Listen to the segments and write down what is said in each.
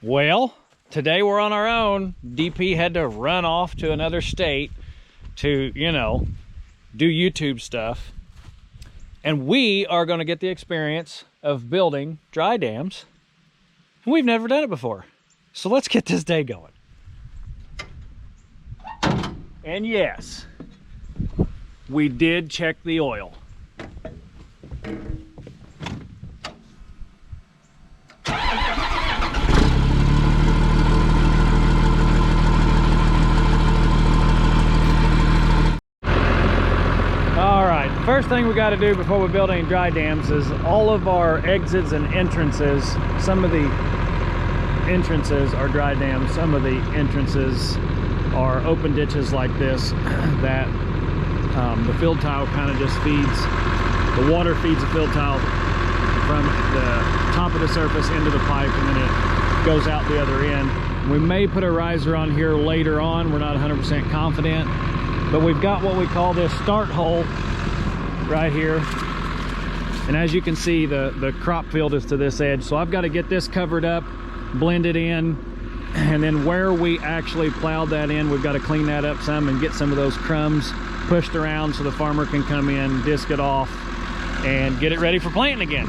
Well, today we're on our own. DP had to run off to another state to, you know, do YouTube stuff. And we are going to get the experience of building dry dams. And we've never done it before. So let's get this day going. And yes, we did check the oil. First thing we got to do before we build any dry dams is all of our exits and entrances. Some of the entrances are dry dams, some of the entrances are open ditches like this that the field tile kind of just feeds, the water feeds the field tile from the top of the surface into the pipe, and then it goes out the other end. We may put a riser on here later on, we're not 100% confident, but we've got what we call this start hole right here, and as you can see, the crop field is to this edge, so I've got to get this covered up, blend it in, and then where we actually plowed that in, we've got to clean that up some and get some of those crumbs pushed around so the farmer can come in, disc it off, and get it ready for planting again.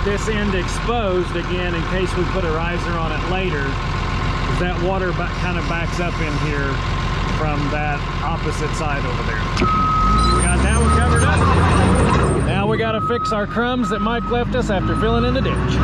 This end exposed again in case we put a riser on it later, because that water kind of backs up in here from that opposite side over there. We got that one covered up. Now we got to fix our crumbs that Mike left us after filling in the ditch.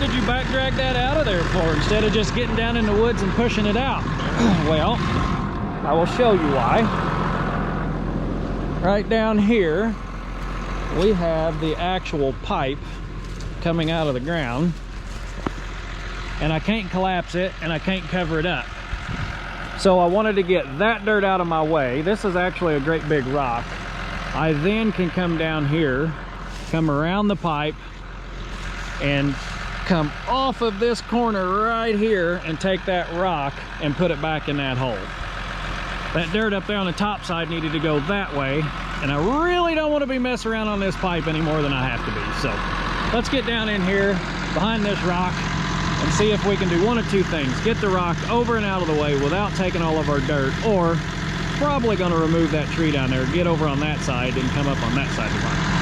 did you back drag that out of there for instead of just getting down in the woods and pushing it out? Well, I will show you why. Right down here, we have the actual pipe coming out of the ground, and I can't collapse it and I can't cover it up. So I wanted to get that dirt out of my way. This is actually a great big rock. I then can come down here, come around the pipe, and come off of this corner right here and take that rock and put it back in that hole. That dirt up there on the top side needed to go that way, and I really don't want to be messing around on this pipe any more than I have to be. So let's get down in here behind this rock and see if we can do one of two things: get the rock over and out of the way without taking all of our dirt, or probably going to remove that tree down there, get over on that side and come up on that side of the pipe.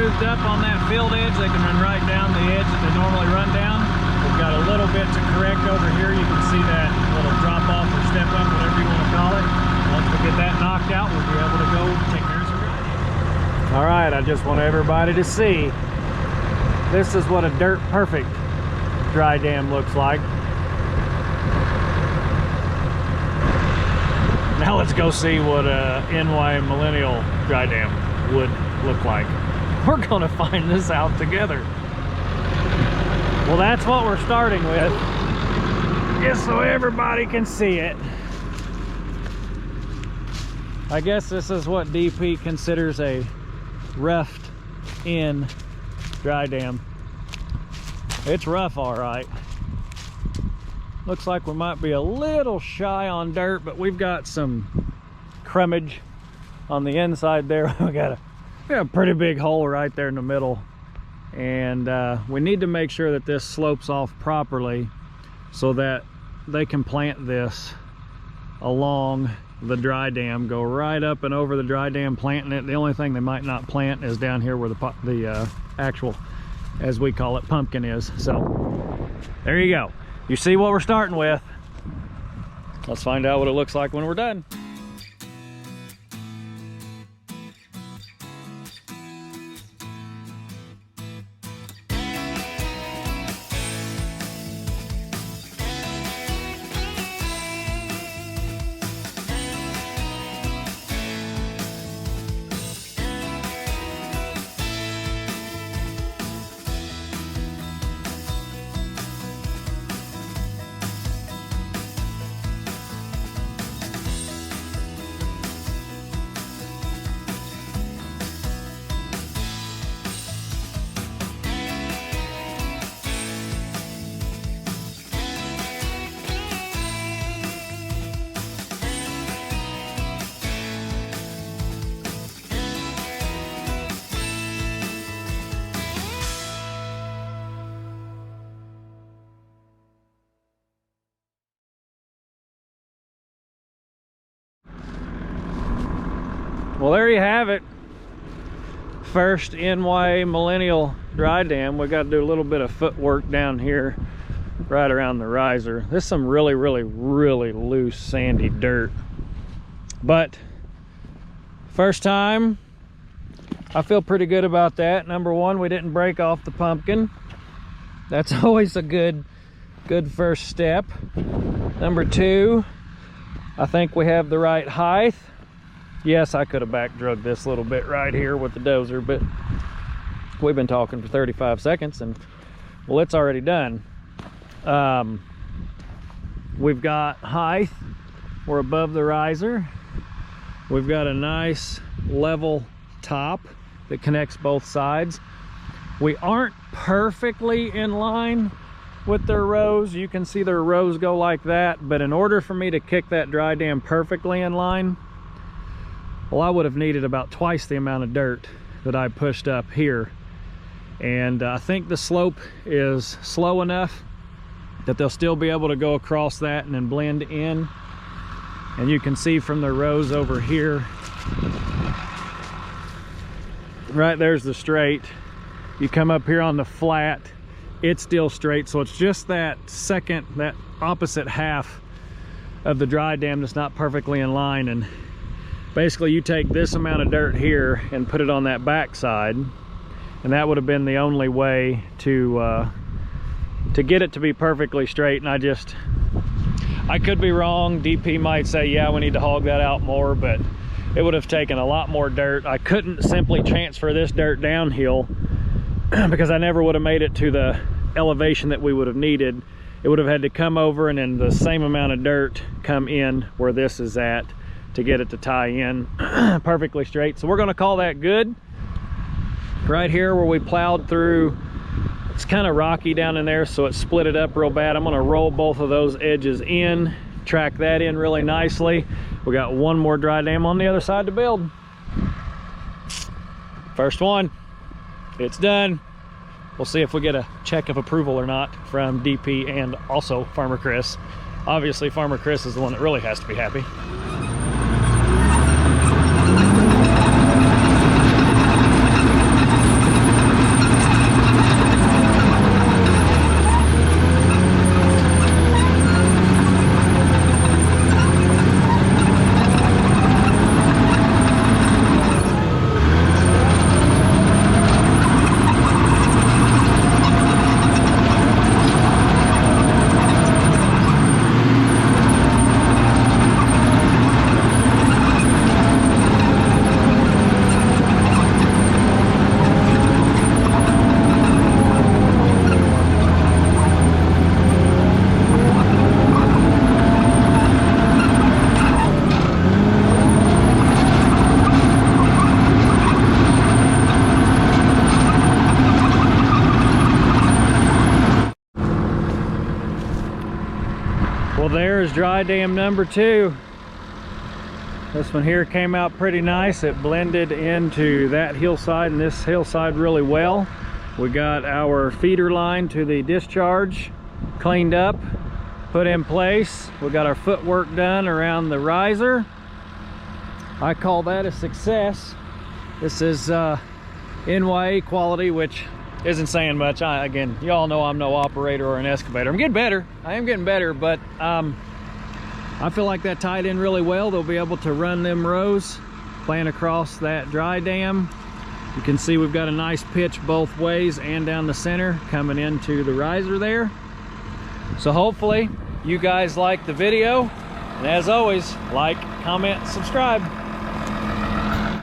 smoothed up on that field edge, they can run right down the edge that they normally run down. We've got a little bit to correct over here. You can see that little drop off or step up, whatever you want to call it. Once we get that knocked out, we'll be able to go take care of some riding. All right, I just want everybody to see, this is what a dirt perfect dry dam looks like. Now let's go see what a NY Millennial dry dam would look like. We're gonna find this out together. Well, that's what we're starting with, just so everybody can see it. I guess this is what DP considers a roughed in dry dam. It's rough, all right. Looks like we might be a little shy on dirt, but we've got some crumbage on the inside there. we got a pretty big hole right there in the middle, and we need to make sure that this slopes off properly so that they can plant this along the dry dam, go right up and over the dry dam, planting it. The only thing they might not plant is down here where the actual, as we call it, pumpkin is. So there you go. You see what we're starting with. Let's find out what it looks like when we're done. Well, there you have it. First NY Millennial dry dam. We got to do a little bit of footwork down here right around the riser. This is some really loose sandy dirt, but first time, I feel pretty good about that. Number one, we didn't break off the pumpkin. That's always a good first step. Number two, I think we have the right height. Yes, I could have back drugged this little bit right here with the dozer, but we've been talking for 35 seconds and, well, it's already done. We've got height. We're above the riser. We've got a nice level top that connects both sides. We aren't perfectly in line with their rows. You can see their rows go like that, but in order for me to kick that dry dam perfectly in line, well, I would have needed about twice the amount of dirt that I pushed up here. And I think the slope is slow enough that they'll still be able to go across that and then blend in. And you can see from the rows over here, right there's the straight. You come up here on the flat, it's still straight. So it's just that opposite half of the dry dam that's not perfectly in line. And basically you take this amount of dirt here and put it on that back side, and that would have been the only way to get it to be perfectly straight. And I could be wrong. DP might say, yeah, we need to hog that out more, but it would have taken a lot more dirt. I couldn't simply transfer this dirt downhill because I never would have made it to the elevation that we would have needed. It would have had to come over and then the same amount of dirt come in where this is at to get it to tie in perfectly straight. So we're going to call that good. Right here where we plowed through, it's kind of rocky down in there, so it split it up real bad. I'm going to roll both of those edges in, track that in really nicely. We got one more dry dam on the other side to build. First one, it's done. We'll see if we get a check of approval or not from DP and also Farmer Chris. Obviously Farmer Chris is the one that really has to be happy. Well, there's dry dam number 2. This one here came out pretty nice. It blended into that hillside and this hillside really well. We got our feeder line to the discharge cleaned up, put in place. We got our footwork done around the riser. I call that a success. This is NYA quality, which isn't saying much. Again, y'all know I'm no operator or an excavator. I'm getting better. I am getting better, but I feel like that tied in really well. They'll be able to run them rows, playing across that dry dam. You can see we've got a nice pitch both ways and down the center coming into the riser there. So hopefully you guys like the video. And as always, like, comment, subscribe.